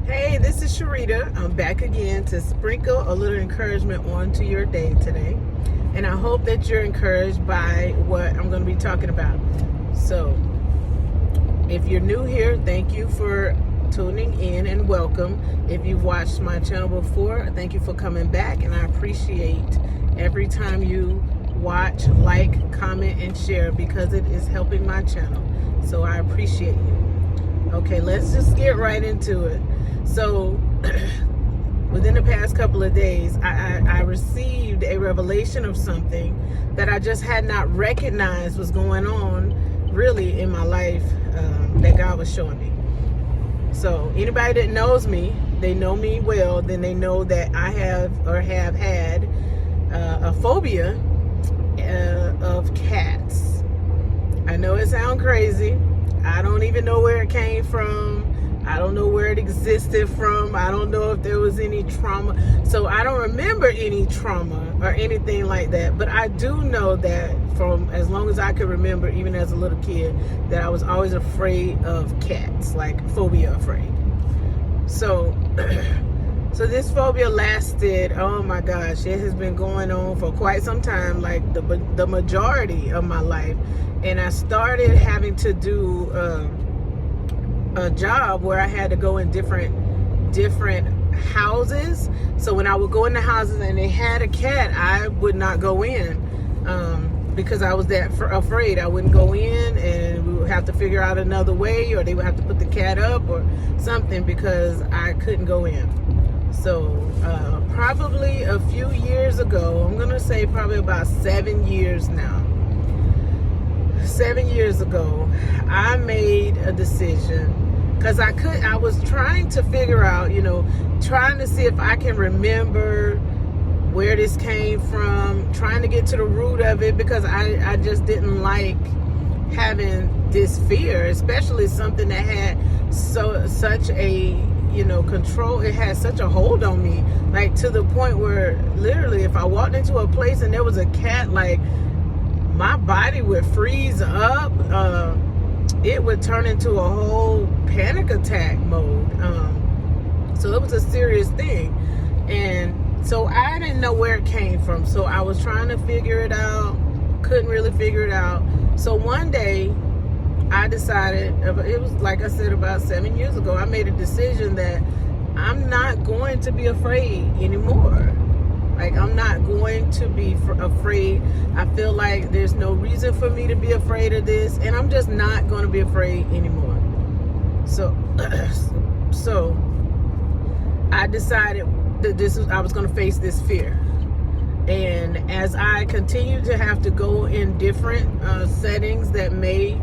Hey, this is Sharita. I'm back again to sprinkle a little encouragement onto your day today. And I hope that you're encouraged by what I'm going to be talking about. So, if you're new here, thank you for tuning in and welcome. If you've watched my channel before, thank you for coming back. And I appreciate every time you watch, like, comment, and share because it is helping my channel. So I appreciate you. Okay, let's just get right into it. So, within the past couple of days, I received a revelation of something that I just had not recognized was going on really in my life that God was showing me. So, anybody that knows me, they know me well, then they know that I have had a phobia of cats. I know it sounds crazy. I don't even know where it came from. I don't know where it existed from. I don't know if there was any trauma. So I don't remember any trauma or anything like that. But I do know that from as long as I could remember, even as a little kid, that I was always afraid of cats, like phobia afraid. So, so this phobia lasted, oh my gosh, it has been going on for quite some time, like the majority of my life. And I started having to do a job where I had to go in different houses. So when I would go in the houses and they had a cat, I would not go in because I was that afraid. I wouldn't go in, and we would have to figure out another way, or they would have to put the cat up or something because I couldn't go in. So probably a few years ago, I'm gonna say probably about 7 years now. 7 years ago, I made a decision because I was trying to figure out, trying to see if I can remember where this came from, trying to get to the root of it, because I just didn't like having this fear, especially something that had such a control. It had such a hold on me, like to the point where literally if I walked into a place and there was a cat, like my body would freeze up. It would turn into a whole panic attack mode. So it was a serious thing. And so I didn't know where it came from. So I was trying to figure it out. Couldn't really figure it out. So one day I decided, it was like I said about 7 years ago, I made a decision that I'm not going to be afraid anymore. Like, I'm not going to be afraid. I feel like there's no reason for me to be afraid of this, and I'm just not going to be afraid anymore. So I decided that I was going to face this fear. And as I continued to have to go in different settings that may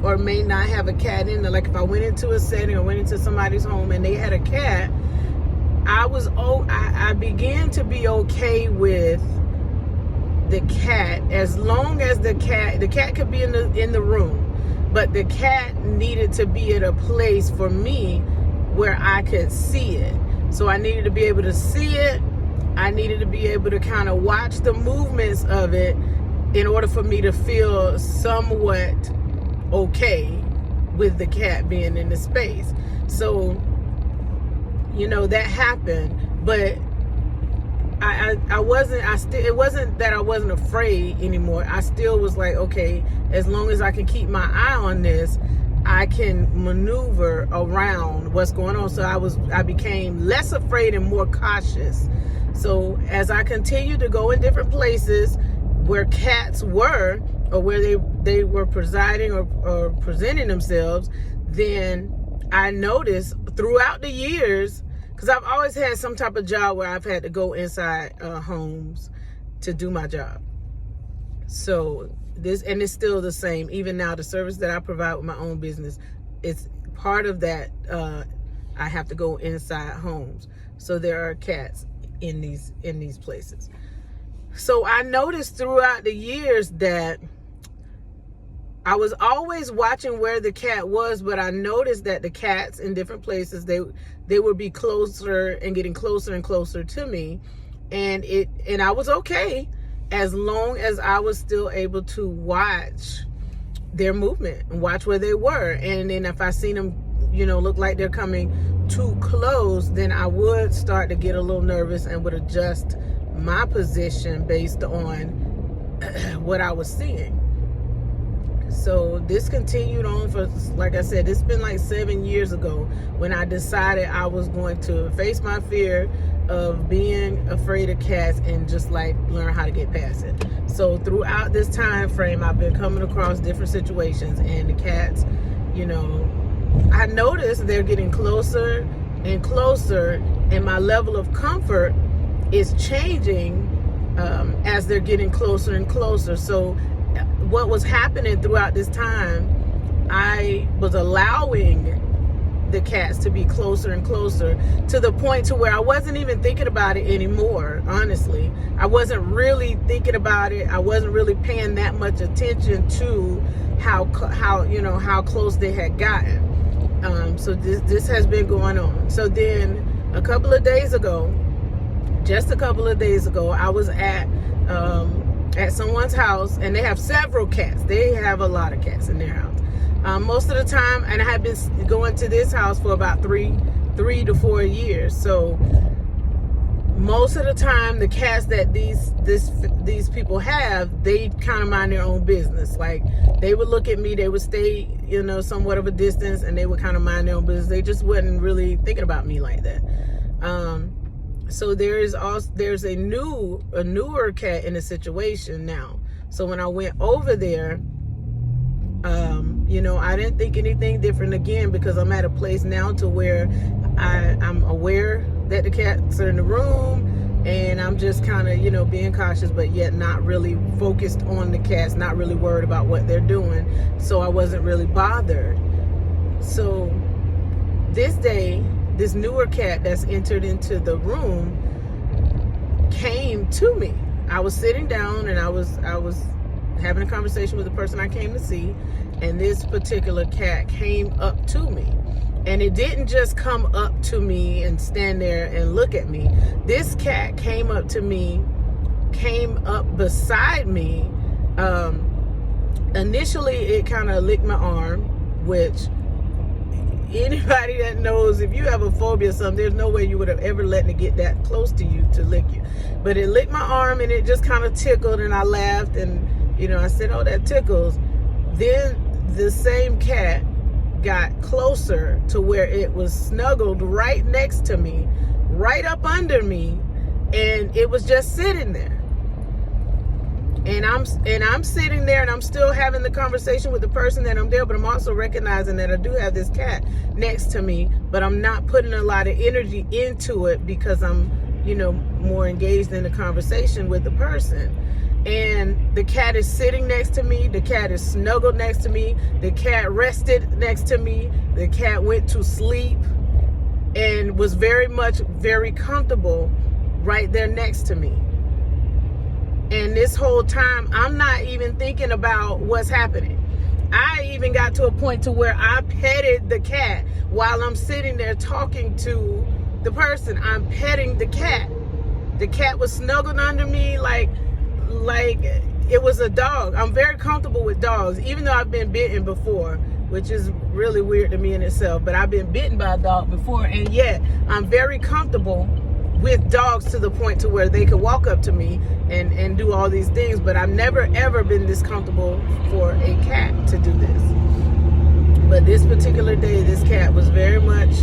or may not have a cat in there, like if I went into a setting or went into somebody's home and they had a cat, I began to be okay with the cat as long as the cat could be in the room, but the cat needed to be at a place for me where I could see it. So I needed to be able to see it. I needed to be able to kind of watch the movements of it in order for me to feel somewhat okay with the cat being in the space. So that happened, but it wasn't that I wasn't afraid anymore. I still was like, okay, as long as I can keep my eye on this, I can maneuver around what's going on. So I became less afraid and more cautious. So as I continued to go in different places where cats were, or where they were presiding or presenting themselves, then I noticed throughout the years, because I've always had some type of job where I've had to go inside homes to do my job. So it's still the same. Even now, the service that I provide with my own business, it's part of that. I have to go inside homes. So there are cats in these places. So I noticed throughout the years that I was always watching where the cat was, but I noticed that the cats in different places, they would be closer and getting closer and closer to me. And I was okay as long as I was still able to watch their movement and watch where they were. And then if I seen them, look like they're coming too close, then I would start to get a little nervous and would adjust my position based on what I was seeing. So this continued on for, like I said, it's been like 7 years ago when I decided I was going to face my fear of being afraid of cats and just like learn how to get past it. So throughout this time frame, I've been coming across different situations, and the cats, you know, I noticed they're getting closer and closer, and my level of comfort is changing as they're getting closer and closer. So what was happening throughout this time, I was allowing the cats to be closer and closer, to the point to where I wasn't even thinking about it anymore. Honestly, I wasn't really thinking about it. I wasn't really paying that much attention to how how close they had gotten. So this has been going on. So then just a couple of days ago, I was at someone's house, and they have several cats. They have a lot of cats in their house. Most of the time, and I have been going to this house for about three to 4 years. So most of the time, the cats that these people have, they kind of mind their own business. Like, they would look at me, they would stay, somewhat of a distance, and they would kind of mind their own business. They just wasn't really thinking about me like that. So there's a newer cat in the situation now. So when I went over there, I didn't think anything different again, because I'm at a place now to where I'm aware that the cats are in the room, and I'm just kind of, being cautious, but yet not really focused on the cats, not really worried about what they're doing. So I wasn't really bothered. So this day, this newer cat that's entered into the room came to me. I was sitting down, and I was having a conversation with the person I came to see, and this particular cat came up to me. And it didn't just come up to me and stand there and look at me. This cat came up to me, came up beside me. Initially, it kind of licked my arm, which anybody that knows, if you have a phobia or something, there's no way you would have ever let it get that close to you to lick you. But it licked my arm, and it just kind of tickled, and I laughed, and I said, "Oh, that tickles." Then the same cat got closer to where it was snuggled right next to me, right up under me, and it was just sitting there. And I'm sitting there, and I'm still having the conversation with the person that I'm there, but I'm also recognizing that I do have this cat next to me, but I'm not putting a lot of energy into it because I'm, more engaged in the conversation with the person. And the cat is sitting next to me. The cat is snuggled next to me. The cat rested next to me. The cat went to sleep and was very comfortable right there next to me. And this whole time, I'm not even thinking about what's happening. I even got to a point to where I petted the cat while I'm sitting there talking to the person. I'm petting the cat. The cat was snuggled under me like it was a dog. I'm very comfortable with dogs, even though I've been bitten before, which is really weird to me in itself. But I've been bitten by a dog before, and yet I'm very comfortable with dogs to the point to where they could walk up to me and do all these things. But I've never ever been this comfortable for a cat to do this. But this particular day, this cat was very much,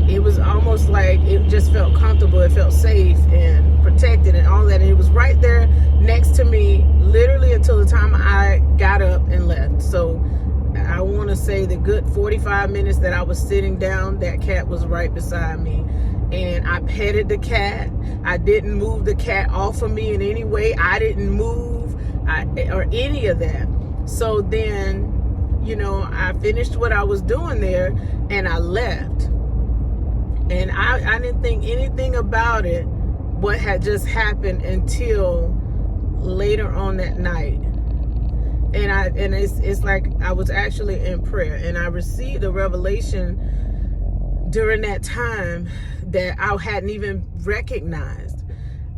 it was almost like it just felt comfortable. It felt safe and protected and all that. And it was right there next to me, literally until the time I got up and left. So I want to say the good 45 minutes that I was sitting down, that cat was right beside me. And I petted the cat. I didn't move the cat off of me in any way. I didn't move or any of that. So then, I finished what I was doing there, and I left. And I didn't think anything about it, what had just happened, until later on that night. And it's like I was actually in prayer, and I received a revelation during that time that I hadn't even recognized.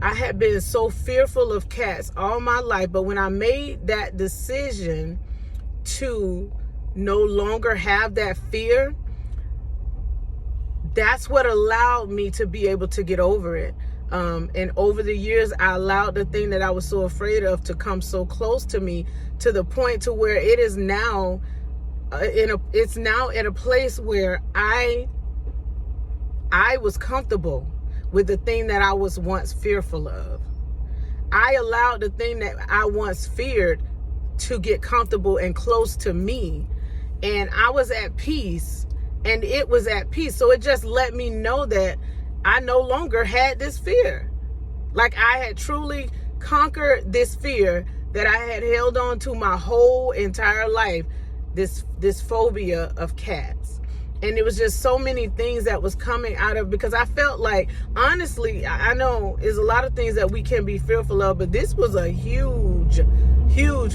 I had been so fearful of cats all my life, but when I made that decision to no longer have that fear, that's what allowed me to be able to get over it. And over the years, I allowed the thing that I was so afraid of to come so close to me, to the point to where it is now it's now at a place where I was comfortable with the thing that I was once fearful of. I allowed the thing that I once feared to get comfortable and close to me, and I was at peace, and it was at peace. So it just let me know that I no longer had this fear. Like, I had truly conquered this fear that I had held on to my whole entire life, this phobia of cats. And it was just so many things that was coming out of, because I felt like, honestly, I know there's a lot of things that we can be fearful of, but this was a huge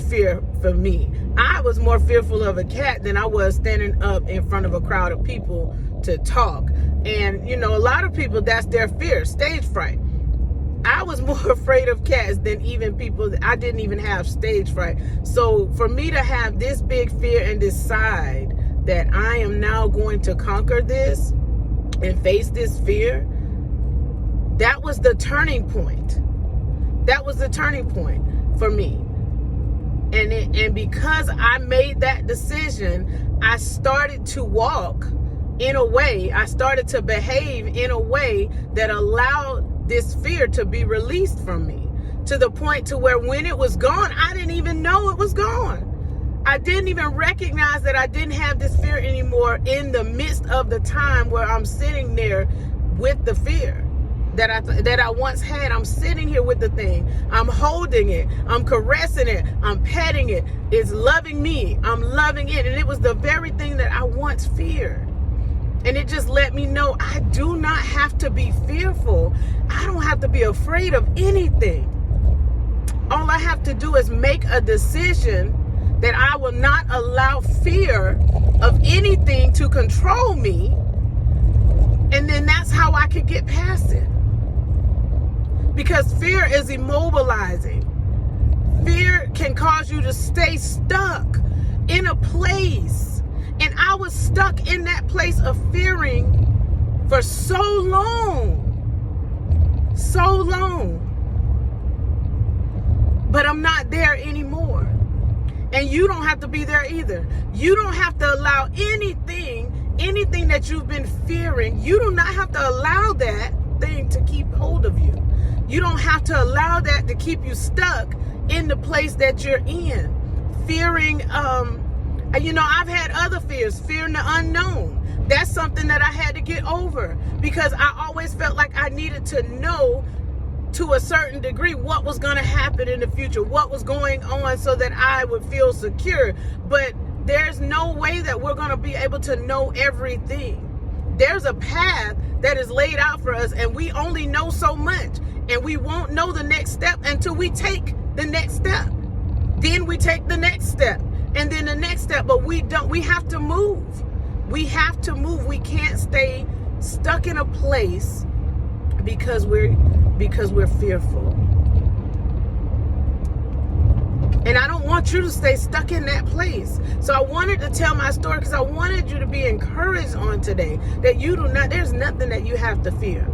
fear for me. I was more fearful of a cat than I was standing up in front of a crowd of people to talk. And, you know, a lot of people, that's their fear, stage fright. I was more afraid of cats than even people. I didn't even have stage fright. So for me to have this big fear and decide that I am now going to conquer this and face this fear, that was the turning point. That was the turning point for me. And because I made that decision, I started to walk in a way, I started to behave in a way that allowed this fear to be released from me, to the point to where when it was gone, I didn't even know it was gone. I didn't even recognize that I didn't have this fear anymore in the midst of the time where I'm sitting there with the fear that I once had. I'm sitting here with the thing. I'm holding it. I'm caressing it. I'm petting it. It's loving me. I'm loving it. And it was the very thing that I once feared. And it just let me know I do not have to be fearful. I don't have to be afraid of anything. All I have to do is make a decision that I will not allow fear of anything to control me. And then that's how I could get past it. Because fear is immobilizing. Fear can cause you to stay stuck in a place. And I was stuck in that place of fearing for so long. So long. But I'm not there anymore. And you don't have to be there either. You don't have to allow anything that you've been fearing, you do not have to allow that thing to keep hold of you. You don't have to allow that to keep you stuck in the place that you're in. Fearing, I've had other fears, fearing the unknown. That's something that I had to get over, because I always felt like I needed to know to a certain degree what was going to happen in the future, what was going on, so that I would feel secure. But there's no way that we're going to be able to know everything. There's a path that is laid out for us, and we only know so much, and we won't know the next step until we take the next step. Then we take the next step, and then the next step. But we have to move. We have to move. We can't stay stuck in a place because we're fearful. And I don't want you to stay stuck in that place. So I wanted to tell my story because I wanted you to be encouraged on today that there's nothing that you have to fear.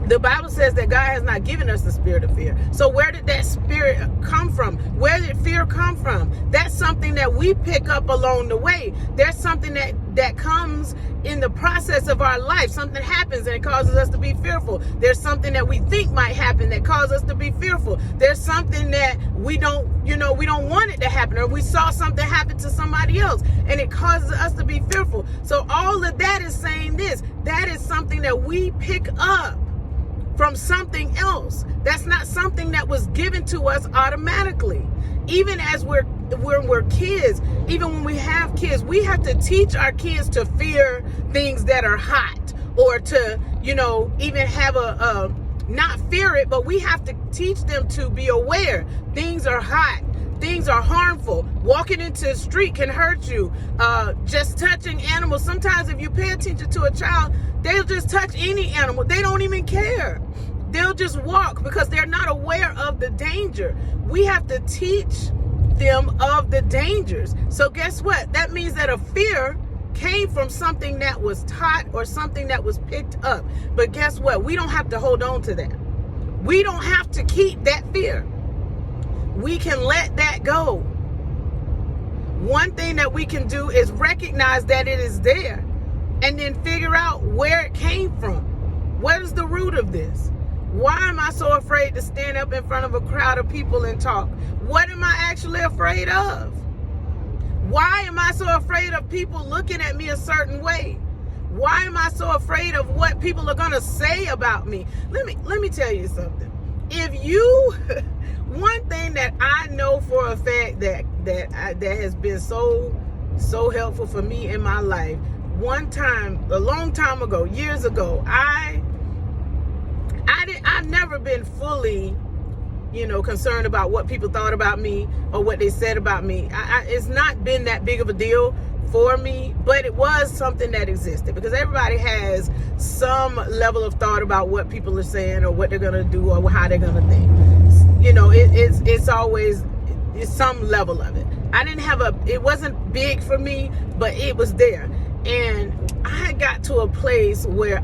The Bible says that God has not given us the spirit of fear. So where did that spirit come from? Where did fear come from? That's something that we pick up along the way. There's something that comes in the process of our life. Something happens and it causes us to be fearful. There's something that we think might happen that causes us to be fearful. There's something that we don't want it to happen, or we saw something happen to somebody else and it causes us to be fearful. So all of that is saying this, that is something that we pick up from something else. That's not something that was given to us automatically. Even as we're kids, even when we have kids, we have to teach our kids to fear things that are hot, or to, even have not fear it, but we have to teach them to be aware. Things are hot. Things are harmful. Walking into the street can hurt you. Just touching animals. Sometimes if you pay attention to a child, they'll just touch any animal. They don't even care. They'll just walk because they're not aware of the danger. We have to teach them of the dangers. So guess what? That means that a fear came from something that was taught or something that was picked up. But guess what? We don't have to hold on to that. We don't have to keep that fear. We can let that go. One thing that we can do is recognize that it is there and then figure out where it came from. What is the root of this? Why am I so afraid to stand up in front of a crowd of people and talk? What am I actually afraid of? Why am I so afraid of people looking at me a certain way? Why am I so afraid of what people are going to say about me? Let me tell you something. If you, one thing that I know for a fact that has been so helpful for me in my life. One time, a long time ago, years ago, I've never been fully, concerned about what people thought about me or what they said about me. It's not been that big of a deal for me, but it was something that existed because everybody has some level of thought about what people are saying or what they're going to do or how they're going to think. It's always some level of it. It wasn't big for me, but it was there. And I got to a place where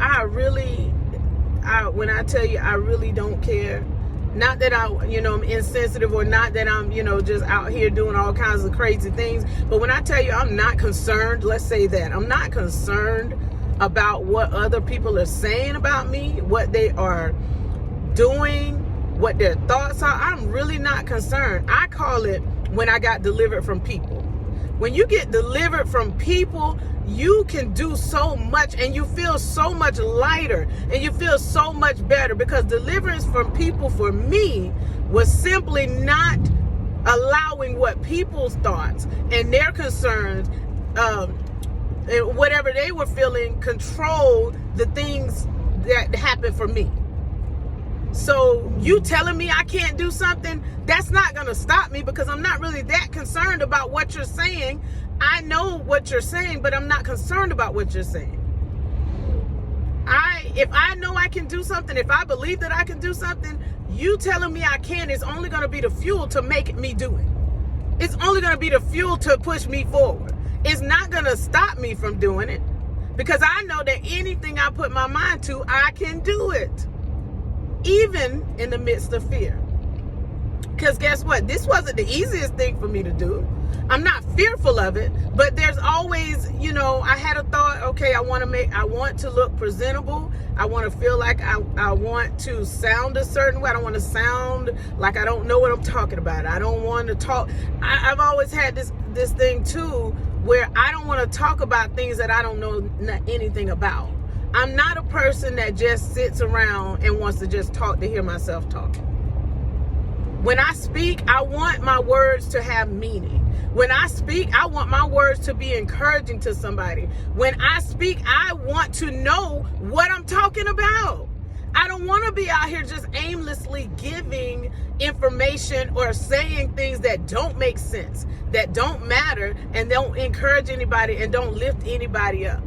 when I tell you I really don't care, not that I'm insensitive or not that I'm, just out here doing all kinds of crazy things. But when I tell you I'm not concerned, let's say that I'm not concerned about what other people are saying about me, what they are doing, what their thoughts are. I'm really not concerned. I call it when I got delivered from people. When you get delivered from people, you can do so much and you feel so much lighter and you feel so much better, because deliverance from people for me was simply not allowing what people's thoughts and their concerns, whatever they were feeling, control the things that happen for me. So you telling me I can't do something, that's not going to stop me, because I'm not really that concerned about what you're saying. I know what you're saying, but I'm not concerned about what you're saying. If I know I can do something, if I believe that I can do something, you telling me I can is only going to be the fuel to make me do it. It's only going to be the fuel to push me forward. It's not going to stop me from doing it, because I know that anything I put my mind to, I can do it, even in the midst of fear. Because guess what? This wasn't the easiest thing for me to do. I'm not fearful of it, but there's always, I had a thought, okay, I want to look presentable. I want to feel like I want to sound a certain way. I don't want to sound like I don't know what I'm talking about. I don't want to talk. I've always had this thing too, where I don't want to talk about things that I don't know anything about. I'm not a person that just sits around and wants to just talk to hear myself talking. When I speak, I want my words to have meaning. When I speak, I want my words to be encouraging to somebody. When I speak, I want to know what I'm talking about. I don't want to be out here just aimlessly giving information or saying things that don't make sense, that don't matter, and don't encourage anybody and don't lift anybody up.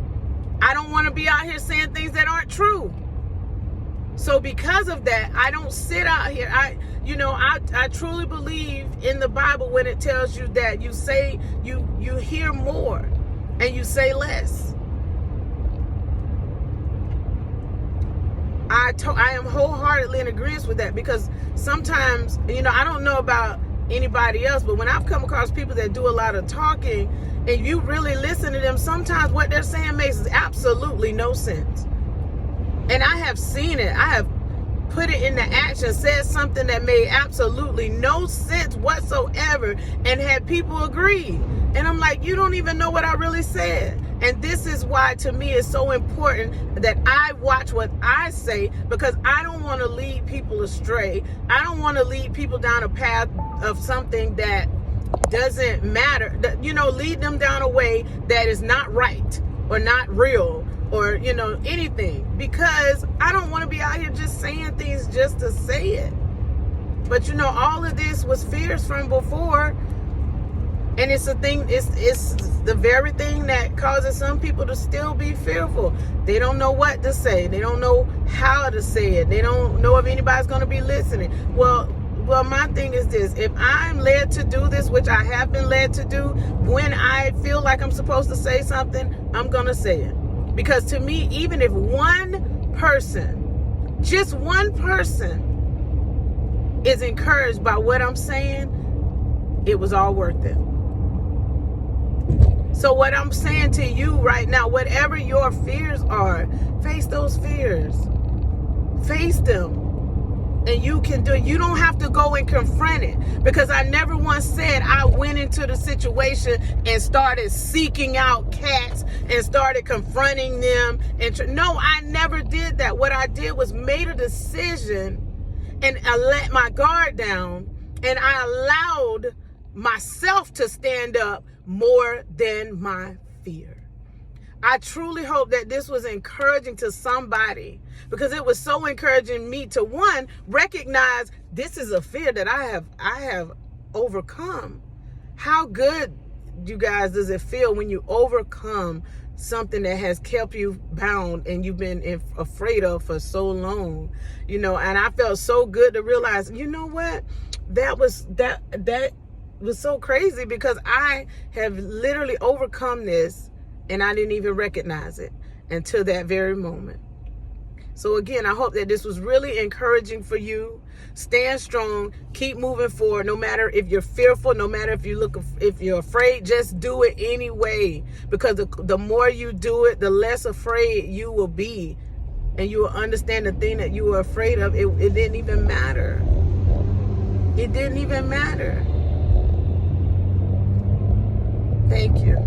I don't want to be out here saying things that aren't true. So because of that, I don't sit out here. I truly believe in the Bible when it tells you that you say, you hear more and you say less. I am wholeheartedly in agreement with that, because sometimes, I don't know about anybody else, but when I've come across people that do a lot of talking and you really listen to them, sometimes what they're saying makes absolutely no sense. And I have seen it. I have put it into action, said something that made absolutely no sense whatsoever, and had people agree. And I'm like, you don't even know what I really said. And this is why, to me, it's so important that I watch what I say, because I don't want to lead people astray. I don't want to lead people down a path of something that doesn't matter. Lead them down a way that is not right or not real, or anything, because I don't want to be out here just saying things just to say it. But all of this was fears from before, and it's a thing. It's the very thing that causes some people to still be fearful. They don't know what to say. They don't know how to say it. They don't know if anybody's going to be listening. Well, Well, my thing is this: if I'm led to do this, which I have been led to do, when I feel like I'm supposed to say something, I'm gonna say it. Because to me, even if one person, just one person, is encouraged by what I'm saying, it was all worth it. So what I'm saying to you right now, whatever your fears are, face those fears. Face them. And you can do it. You don't have to go and confront it. Because I never once said I went into the situation and started seeking out cats and started confronting them. No, I never did that. What I did was made a decision, and I let my guard down, and I allowed myself to stand up more than my fear. I truly hope that this was encouraging to somebody, because it was so encouraging me to, one, recognize this is a fear that I have overcome. How good, you guys, does it feel when you overcome something that has kept you bound and you've been afraid of for so long? You know, and I felt so good to realize, you know what, that was so crazy, because I have literally overcome this and I didn't even recognize it until that very moment. So again, I hope that this was really encouraging for you. Stand strong, keep moving forward, no matter if you're fearful, no matter if you're afraid, just do it anyway. Because the more you do it, the less afraid you will be. And you will understand the thing that you were afraid of, it didn't even matter. It didn't even matter. Thank you.